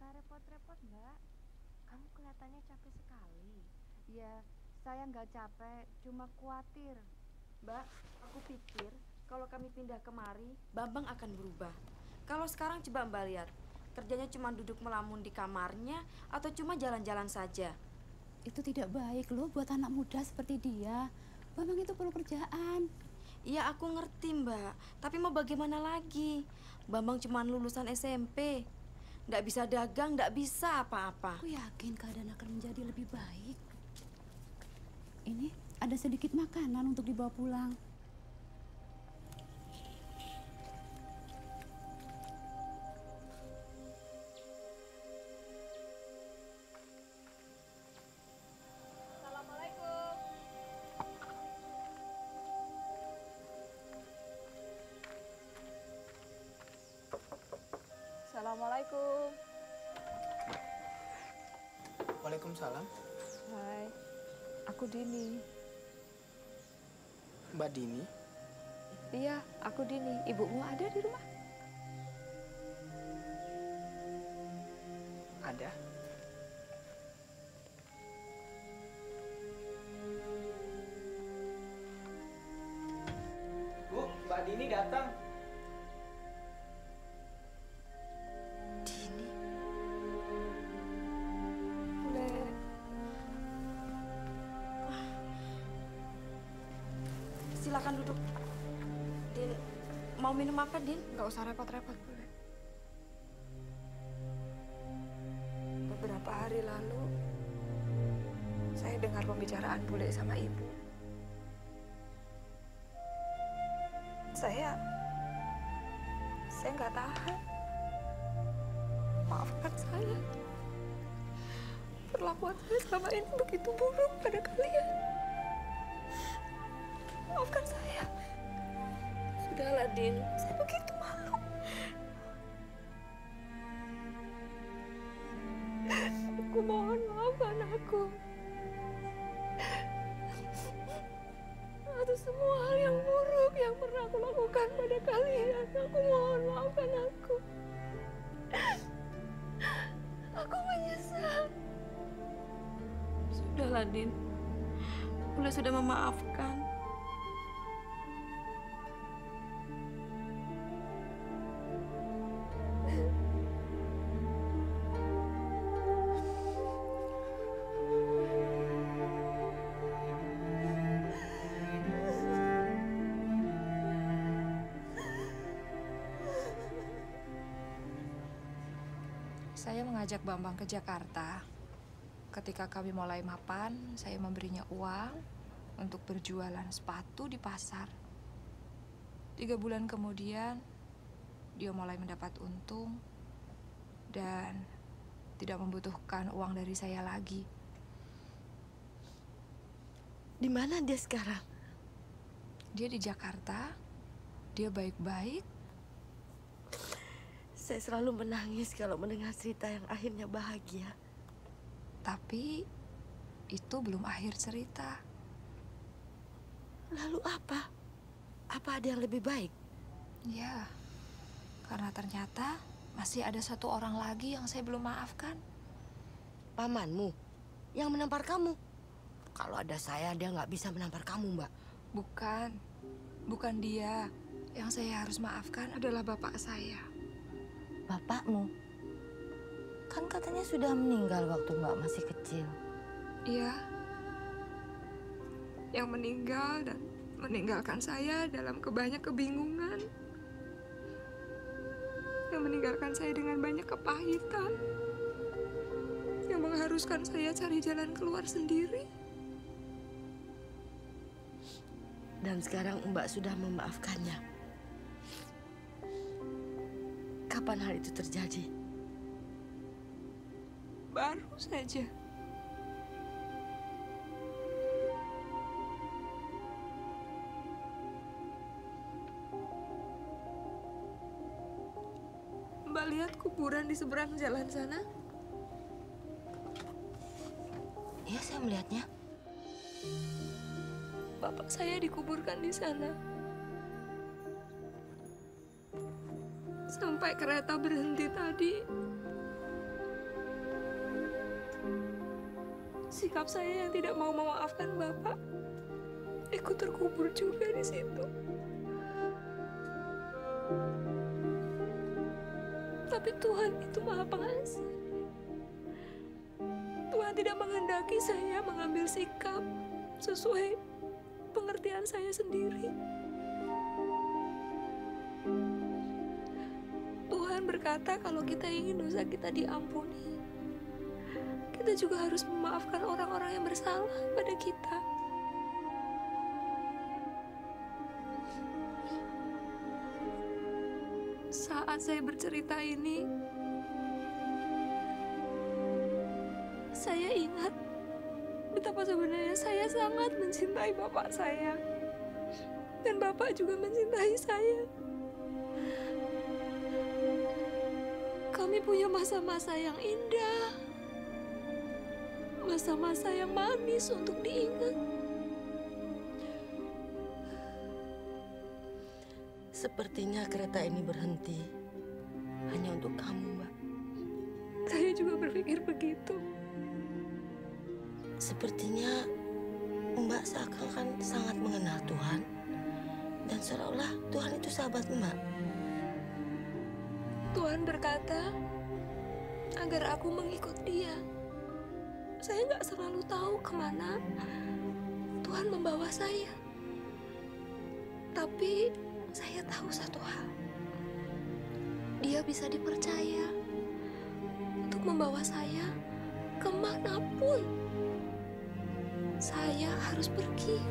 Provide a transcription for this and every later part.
usah repot-repot, Mbak. Kamu kelihatannya capek sekali. Ya, saya nggak capek, cuma khawatir. Mbak, aku pikir kalau kami pindah kemari, Bambang akan berubah. Kalau sekarang coba Mbak lihat, kerjanya cuma duduk melamun di kamarnya atau cuma jalan-jalan saja. Itu tidak baik loh buat anak muda seperti dia. Bambang itu perlu kerjaan. Iya, aku ngerti, Mbak. Tapi mau bagaimana lagi? Bambang cuma lulusan SMP. Nggak bisa dagang, nggak bisa apa-apa. Aku yakin keadaan akan menjadi lebih baik. Ini ada sedikit makanan untuk dibawa pulang. Assalamualaikum. Assalamualaikum. Waalaikumsalam. Hai, aku Dini. Mbak Dini? Iya, aku Dini. Ibumu ada di rumah? Ada. Bu, Mbak Dini datang. Dini. Boleh. Silakan duduk. Din, mau minum apa, Din? Nggak usah repot-repot, boleh. Beberapa hari lalu, saya dengar pembicaraan bule sama ibu. Saya nggak tahan. Maafkan saya. Perlakuan saya selama ini begitu buruk pada kalian. Maafkan saya. Sudahlah, Din. Saya begitu malu. Aku mohon maafkan aku. Atas semua hal yang buruk yang pernah aku lakukan pada kalian. Aku mohon maafkan aku. Aku menyesal. Sudahlah, Din. Bunda sudah memaafkan. Saya mengajak Bambang ke Jakarta. Ketika kami mulai mapan, saya memberinya uang untuk berjualan sepatu di pasar. 3 bulan kemudian, dia mulai mendapat untung dan tidak membutuhkan uang dari saya lagi. Di mana dia sekarang? Dia di Jakarta, dia baik-baik. Saya selalu menangis kalau mendengar cerita yang akhirnya bahagia. Tapi itu belum akhir cerita. Lalu apa? Apa ada yang lebih baik? Ya, karena ternyata masih ada satu orang lagi yang saya belum maafkan. Pamanmu yang menampar kamu. Kalau ada saya, dia nggak bisa menampar kamu, Mbak. Bukan dia. Yang saya harus maafkan adalah bapak saya. Bapakmu? Kan katanya sudah meninggal waktu Mbak masih kecil. Iya. Yang meninggal dan meninggalkan saya dalam banyak kebingungan. Yang meninggalkan saya dengan banyak kepahitan. Yang mengharuskan saya cari jalan keluar sendiri. Dan sekarang Mbak sudah memaafkannya. Kapan hal itu terjadi? Baru saja. Mbak lihat kuburan di seberang jalan sana? Iya, saya melihatnya. Bapak saya dikuburkan di sana. Sampai kereta berhenti tadi, sikap saya yang tidak mau memaafkan Bapak ikut terkubur juga di situ. Tapi Tuhan itu Maha Pengasih. Tuhan tidak menghendaki saya mengambil sikap sesuai pengertian saya sendiri. Tuhan berkata kalau kita ingin dosa kita diampuni, kita juga harus memaafkan orang-orang yang bersalah pada kita. Saat saya bercerita ini, saya ingat betapa sebenarnya saya sangat mencintai Bapak saya. Dan Bapak juga mencintai saya. Kami punya masa-masa yang indah. Masa-masa yang manis untuk diingat. Sepertinya kereta ini berhenti hanya untuk kamu, Mbak. Saya juga berpikir begitu. Sepertinya Mbak seakan-akan sangat mengenal Tuhan. Dan seolah-olah Tuhan itu sahabat Mbak. Tuhan berkata agar aku mengikut Dia. Saya nggak selalu tahu kemana Tuhan membawa saya. Tapi saya tahu satu hal. Dia bisa dipercaya untuk membawa saya kemanapun saya harus pergi.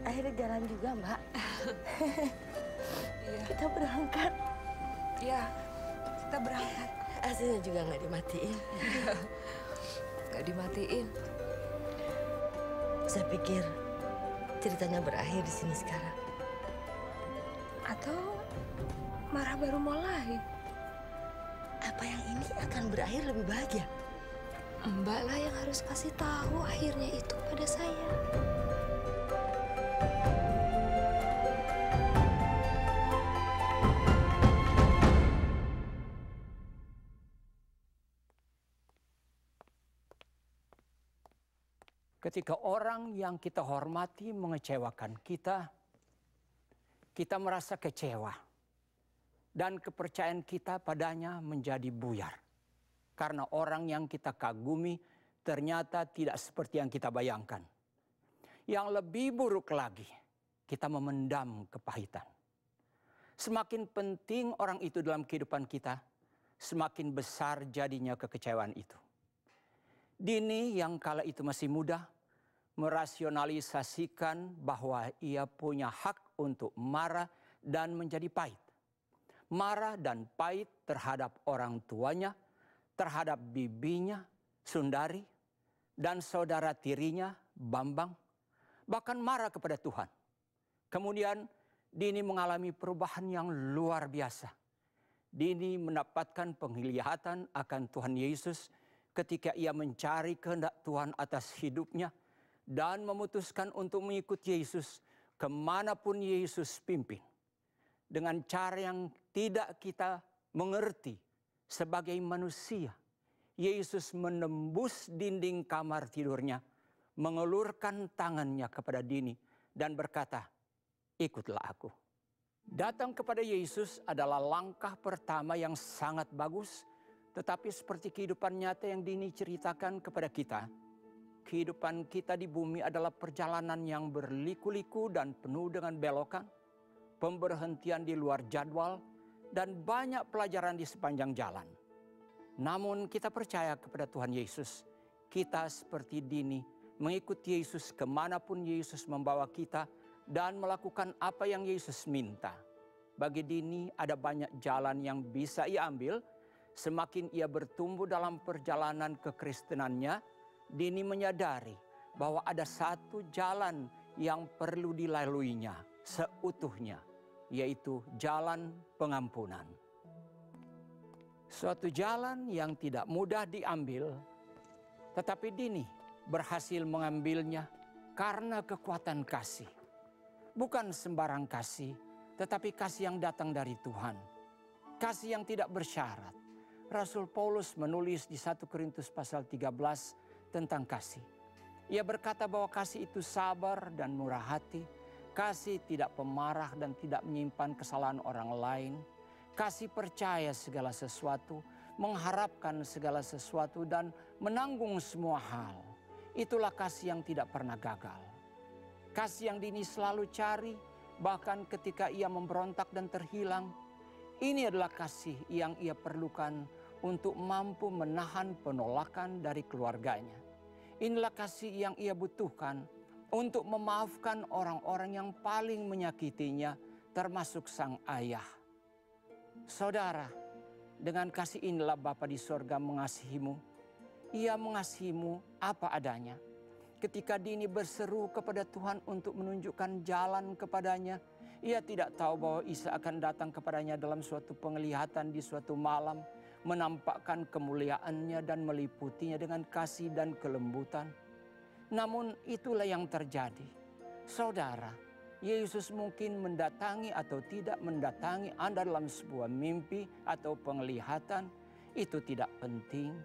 Akhirnya jalan juga, Mbak. Iya. Kita berangkat. Iya, kita berangkat. AC-nya juga nggak dimatiin. Gak dimatiin. Saya pikir ceritanya berakhir di sini sekarang. Atau marah baru mulai. Apa yang ini akan berakhir lebih bahagia? Mbak lah yang harus kasih tahu akhirnya itu pada saya. Ketika orang yang kita hormati mengecewakan kita, kita merasa kecewa. Dan kepercayaan kita padanya menjadi buyar. Karena orang yang kita kagumi ternyata tidak seperti yang kita bayangkan. Yang lebih buruk lagi, kita memendam kepahitan. Semakin penting orang itu dalam kehidupan kita, semakin besar jadinya kekecewaan itu. Dini yang kala itu masih muda, merasionalisasikan bahwa ia punya hak untuk marah dan menjadi pahit. Marah dan pahit terhadap orang tuanya, terhadap bibinya, Sundari, dan saudara tirinya, Bambang, bahkan marah kepada Tuhan. Kemudian Dini mengalami perubahan yang luar biasa. Dini mendapatkan penglihatan akan Tuhan Yesus ketika ia mencari kehendak Tuhan atas hidupnya dan memutuskan untuk mengikuti Yesus kemanapun Yesus pimpin. Dengan cara yang tidak kita mengerti sebagai manusia, Yesus menembus dinding kamar tidurnya, mengelurkan tangannya kepada Dini dan berkata, "Ikutlah aku." Datang kepada Yesus adalah langkah pertama yang sangat bagus. Tetapi seperti kehidupan nyata yang Dini ceritakan kepada kita, kehidupan kita di bumi adalah perjalanan yang berliku-liku dan penuh dengan belokan, pemberhentian di luar jadwal, dan banyak pelajaran di sepanjang jalan. Namun kita percaya kepada Tuhan Yesus. Kita seperti Dini, mengikuti Yesus kemanapun Yesus membawa kita dan melakukan apa yang Yesus minta. Bagi Dini ada banyak jalan yang bisa ia ambil. Semakin ia bertumbuh dalam perjalanan kekristenannya, Dini menyadari bahwa ada satu jalan yang perlu dilaluinya seutuhnya, yaitu jalan pengampunan. Suatu jalan yang tidak mudah diambil, tetapi Dini berhasil mengambilnya karena kekuatan kasih. Bukan sembarang kasih, tetapi kasih yang datang dari Tuhan. Kasih yang tidak bersyarat. Rasul Paulus menulis di 1 Korintus pasal 13 tentang kasih. Ia berkata bahwa kasih itu sabar dan murah hati. Kasih tidak pemarah dan tidak menyimpan kesalahan orang lain. Kasih percaya segala sesuatu, mengharapkan segala sesuatu dan menanggung semua hal. Itulah kasih yang tidak pernah gagal. Kasih yang Dini selalu cari, bahkan ketika ia memberontak dan terhilang. Ini adalah kasih yang ia perlukan untuk mampu menahan penolakan dari keluarganya. Inilah kasih yang ia butuhkan untuk memaafkan orang-orang yang paling menyakitinya, termasuk sang ayah. Saudara, dengan kasih inilah Bapa di sorga mengasihimu. Ia mengasihimu apa adanya. Ketika Dini berseru kepada Tuhan untuk menunjukkan jalan kepadanya, ia tidak tahu bahwa Isa akan datang kepadanya dalam suatu penglihatan di suatu malam, menampakkan kemuliaannya dan meliputinya dengan kasih dan kelembutan. Namun itulah yang terjadi. Saudara, Yesus mungkin mendatangi atau tidak mendatangi Anda dalam sebuah mimpi atau penglihatan, itu tidak penting.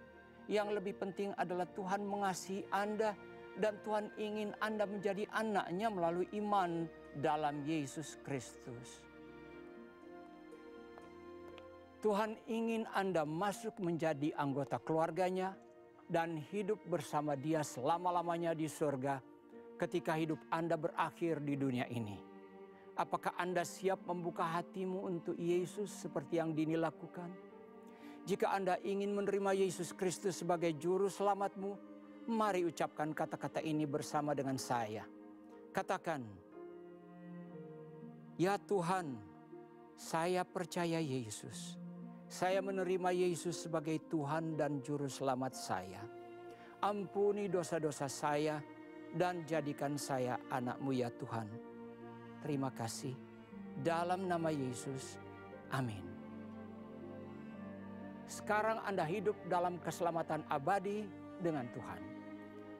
Yang lebih penting adalah Tuhan mengasihi Anda dan Tuhan ingin Anda menjadi anak-Nya melalui iman dalam Yesus Kristus. Tuhan ingin Anda masuk menjadi anggota keluarganya dan hidup bersama Dia selama-lamanya di surga ketika hidup Anda berakhir di dunia ini. Apakah Anda siap membuka hatimu untuk Yesus seperti yang Dini lakukan? Jika Anda ingin menerima Yesus Kristus sebagai juru selamatmu, mari ucapkan kata-kata ini bersama dengan saya. Katakan, "Ya Tuhan, saya percaya Yesus. Saya menerima Yesus sebagai Tuhan dan Juru Selamat saya. Ampuni dosa-dosa saya dan jadikan saya anak-Mu ya Tuhan. Terima kasih. Dalam nama Yesus, amin." Sekarang Anda hidup dalam keselamatan abadi dengan Tuhan.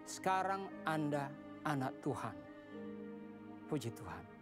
Sekarang Anda anak Tuhan. Puji Tuhan.